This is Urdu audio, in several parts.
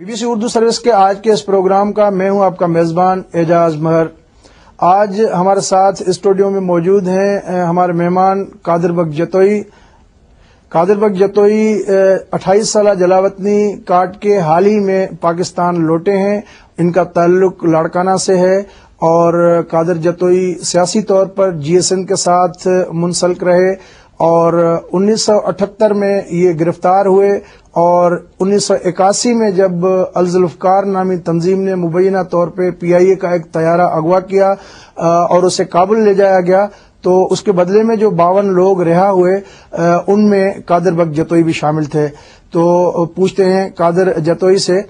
BBC اردو سروس کے آج کے اس پروگرام کا میں ہوں آپ کا میزبان اعجاز مہر۔ آج ہمارے ساتھ اسٹوڈیو میں موجود ہیں ہمارے مہمان قادر بک جتوئی۔ قادر بک جتوئی 28 سالہ جلاوطنی کاٹ کے حال ہی میں پاکستان لوٹے ہیں۔ ان کا تعلق لاڑکانہ سے ہے اور قادر جتوئی سیاسی طور پر GSN کے ساتھ منسلک رہے اور 1978 میں یہ گرفتار ہوئے اور 1981 میں جب الذوالفقار نامی تنظیم نے مبینہ طور پہ PIA کا ایک طیارہ اغوا کیا اور اسے کابل لے جایا گیا تو اس کے بدلے میں جو 52 لوگ رہا ہوئے ان میں قادر بک جتوئی بھی شامل تھے۔ تو پوچھتے ہیں قادر جتوئی سے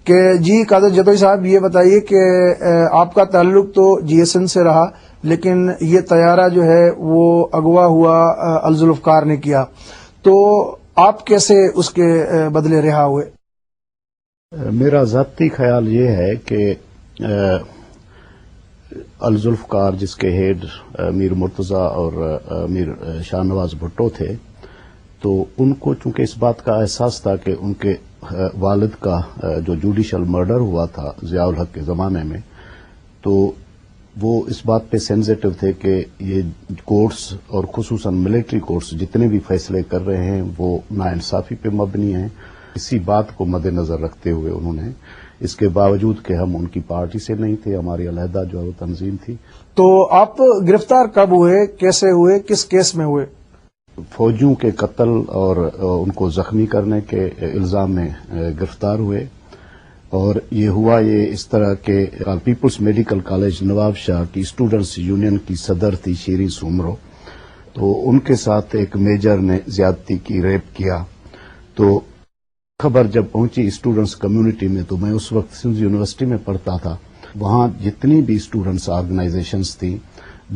کہ جی قادر جتوئی صاحب یہ بتائیے کہ آپ کا تعلق تو GSN سے رہا لیکن یہ طیارہ جو ہے وہ اغوا ہوا الذوالفقار نے کیا، تو آپ کیسے اس کے بدلے رہا ہوئے؟ میرا ذاتی خیال یہ ہے کہ الذوالفقار جس کے ہیڈ میر مرتضی اور میر شاہ نواز بھٹو تھے، تو ان کو چونکہ اس بات کا احساس تھا کہ ان کے والد کا جو جوڈیشل مرڈر ہوا تھا ضیاء الحق کے زمانے میں، تو وہ اس بات پہ سینسیٹیو تھے کہ یہ کورٹس اور خصوصاً ملٹری کورٹس جتنے بھی فیصلے کر رہے ہیں وہ ناانصافی پہ مبنی ہیں۔ اسی بات کو مد نظر رکھتے ہوئے انہوں نے، اس کے باوجود کہ ہم ان کی پارٹی سے نہیں تھے، ہماری علیحدہ جو ہے وہ تنظیم تھی۔ تو آپ گرفتار کب ہوئے، کیسے ہوئے، کس کیس میں ہوئے؟ فوجیوں کے قتل اور ان کو زخمی کرنے کے الزام میں گرفتار ہوئے، اور یہ ہوا یہ اس طرح کہ پیپلز میڈیکل کالج نواب شاہ کی اسٹوڈنٹس یونین کی صدر تھی شیریں سومرو، تو ان کے ساتھ ایک میجر نے زیادتی کی، ریپ کیا۔ تو خبر جب پہنچی اسٹوڈنٹس کمیونٹی میں، تو میں اس وقت سندھ یونیورسٹی میں پڑھتا تھا، وہاں جتنی بھی اسٹوڈنٹس آرگنائزیشنز تھیں،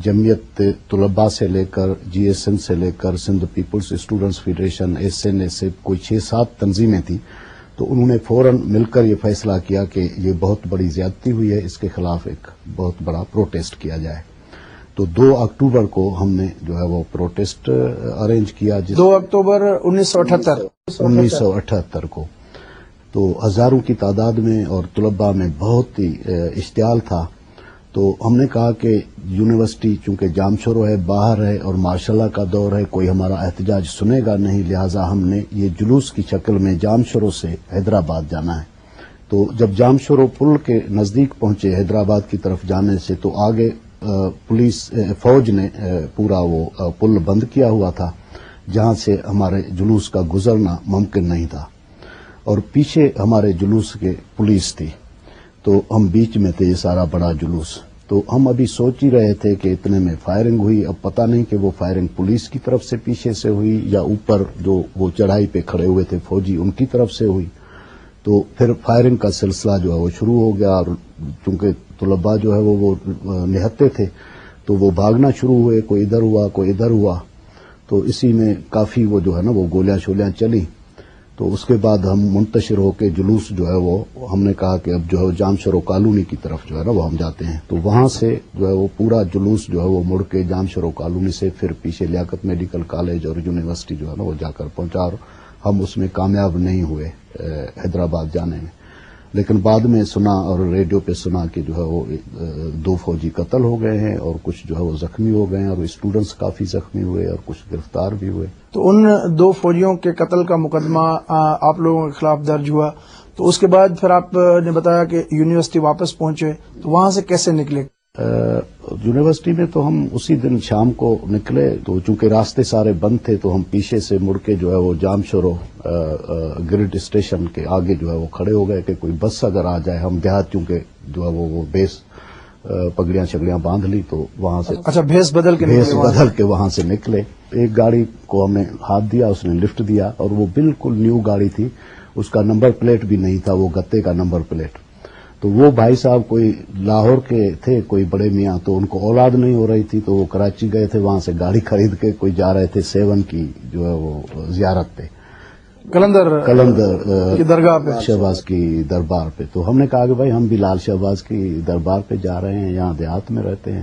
جمعیت طلباء سے لے کر GSN سے لے کر Sindh Peoples Students Federation SNA سے کوئی 6-7 تنظیمیں تھیں، تو انہوں نے فوراً مل کر یہ فیصلہ کیا کہ یہ بہت بڑی زیادتی ہوئی ہے، اس کے خلاف ایک بہت بڑا پروٹیسٹ کیا جائے۔ تو 2 اکتوبر کو ہم نے جو ہے وہ پروٹیسٹ ارینج کیا، 2 اکتوبر 1978 کو، تو ہزاروں کی تعداد میں اور طلباء میں بہت ہی اشتعال تھا۔ تو ہم نے کہا کہ یونیورسٹی چونکہ جام شروع ہے، باہر ہے اور مارشل لا کا دور ہے، کوئی ہمارا احتجاج سنے گا نہیں، لہٰذا ہم نے یہ جلوس کی شکل میں جام شروع سے حیدرآباد جانا ہے۔ تو جب جام شروع پل کے نزدیک پہنچے حیدرآباد کی طرف جانے سے، تو آگے فوج نے پورا وہ پل بند کیا ہوا تھا جہاں سے ہمارے جلوس کا گزرنا ممکن نہیں تھا، اور پیچھے ہمارے جلوس کے پولیس تھی، تو ہم بیچ میں تھے، یہ سارا بڑا جلوس۔ تو ہم ابھی سوچ ہی رہے تھے کہ اتنے میں فائرنگ ہوئی، اب پتہ نہیں کہ وہ فائرنگ پولیس کی طرف سے پیچھے سے ہوئی یا اوپر جو وہ چڑھائی پہ کھڑے ہوئے تھے فوجی ان کی طرف سے ہوئی۔ تو پھر فائرنگ کا سلسلہ جو ہے وہ شروع ہو گیا، اور چونکہ طلباء جو ہے وہ نہتے تھے تو وہ بھاگنا شروع ہوئے، کوئی ادھر ہوا کوئی ادھر ہوا، تو اسی میں کافی وہ جو ہے نا وہ گولیاں شولیاں چلی۔ تو اس کے بعد ہم منتشر ہو کے جلوس جو ہے وہ ہم نے کہا کہ اب جو ہے جام شروع کالونی کی طرف جو ہے نا وہ ہم جاتے ہیں، تو وہاں سے جو ہے وہ پورا جلوس جو ہے وہ مڑ کے جام شروع کالونی سے پھر پیچھے لیاقت میڈیکل کالج اور یونیورسٹی جو ہے نا وہ جا کر پہنچا، اور ہم اس میں کامیاب نہیں ہوئے حیدرآباد جانے میں۔ لیکن بعد میں سنا اور ریڈیو پہ سنا کہ جو ہے وہ 2 فوجی قتل ہو گئے ہیں اور کچھ جو ہے وہ زخمی ہو گئے ہیں، اور اسٹوڈنٹس کافی زخمی ہوئے اور کچھ گرفتار بھی ہوئے۔ تو ان 2 فوجیوں کے قتل کا مقدمہ آپ لوگوں کے خلاف درج ہوا، تو اس کے بعد پھر آپ نے بتایا کہ یونیورسٹی واپس پہنچے، تو وہاں سے کیسے نکلے؟ یونیورسٹی میں تو ہم اسی دن شام کو نکلے، تو چونکہ راستے سارے بند تھے تو ہم پیچھے سے مڑ کے جو ہے وہ جام شروع گریڈ اسٹیشن کے آگے جو ہے وہ کھڑے ہو گئے کہ کوئی بس اگر آ جائے، ہم دیہات چونکہ جو ہے وہ بیس پگڑیاں شگڑیاں باندھ لی، تو وہاں سے اچھا بھیس بدل کے وہاں سے نکلے۔ ایک گاڑی کو ہم نے ہاتھ دیا، اس نے لفٹ دیا، اور وہ بالکل نیو گاڑی تھی، اس کا نمبر پلیٹ بھی نہیں تھا، وہ گتے کا نمبر پلیٹ۔ تو وہ بھائی صاحب کوئی لاہور کے تھے، کوئی بڑے میاں، تو ان کو اولاد نہیں ہو رہی تھی، تو وہ کراچی گئے تھے، وہاں سے گاڑی خرید کے کوئی جا رہے تھے 7 کی جو ہے وہ زیارت پہ، قلندر کی درگاہ پہ، شہباز کی دربار پہ۔ تو ہم نے کہا کہ بھائی ہم بھی لال شہباز کی دربار پہ جا رہے ہیں، یہاں دیہات میں رہتے ہیں۔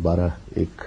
12-1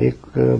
1